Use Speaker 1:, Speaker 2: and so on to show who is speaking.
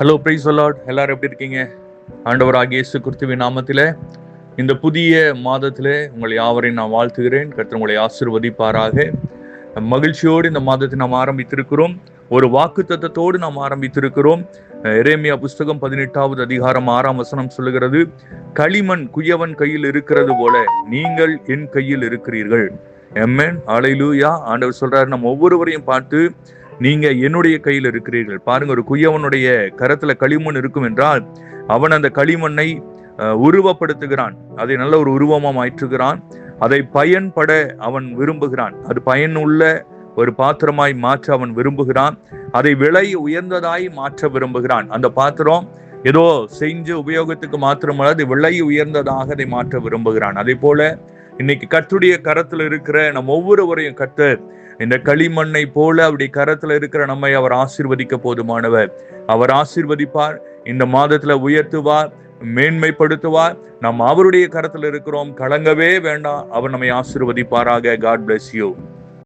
Speaker 1: Hello, praise the Lord. எல்லாரும் எப்படி இருக்கீங்க? ஆண்டவராகிய இயேசு கிறிஸ்துவின் நாமத்திலே இந்த புதிய மாதத்திலே உங்களை யாவரையும் நான் வாழ்த்துகிறேன். கர்த்தர் உங்களை ஆசீர்வதிப்பாராக. மகிழ்ச்சியோடு இந்த மாதத்தை நாம் ஆரம்பித்திருக்கிறோம். ஒரு வாக்குத்தத்தத்தோடு நாம் ஆரம்பித்திருக்கிறோம். எரேமியா புஸ்தகம் 18வது அதிகாரம் 6ஆம் வசனம் சொல்லுகிறது, களிமண் குயவன் கையில் இருக்கிறது போல நீங்கள் என் கையில் இருக்கிறீர்கள். ஆமென், அல்லேலூயா. ஆண்டவர் சொல்றாரு, நம்ம ஒவ்வொருவரையும் பார்த்து நீங்க என்னுடைய கையில் இருக்கிறீர்கள். பாருங்க, ஒரு குயவனுடைய கரத்துல களிமண் இருக்கும் என்றால் அவன் அந்த களிமண்ணை உருவப்படுத்துகிறான். அதை நல்ல ஒரு உருவமா மாற்றுகிறான். அதை பயன்பட அவன் விரும்புகிறான். அது பயனுள்ள ஒரு பாத்திரமாய் மாற்ற அவன் விரும்புகிறான். அதை விலை உயர்ந்ததாய் மாற்ற விரும்புகிறான். அந்த பாத்திரம் ஏதோ செஞ்சு உபயோகத்துக்கு மாத்திரமல்ல, அது விலை உயர்ந்ததாக அதை மாற்ற விரும்புகிறான். அதே போல இன்னைக்கு கர்த்தருடைய கரத்துல இருக்கிற நம்ம ஒவ்வொருவரையும் கர்த்தர் இந்த களிமண்ணை போல அவருடைய கரத்துல இருக்கிற நம்மை அவர் ஆசீர்வதிக்க போதுமானவர். அவர் ஆசீர்வதிப்பார், இந்த மாதத்துல உயர்த்துவார், மேன்மைப்படுத்துவார். நாம் அவருடைய கரத்துல இருக்கிறோம், கலங்கவே வேண்டாம். அவர் நம்மை ஆசீர்வதிப்பாராக. God bless you.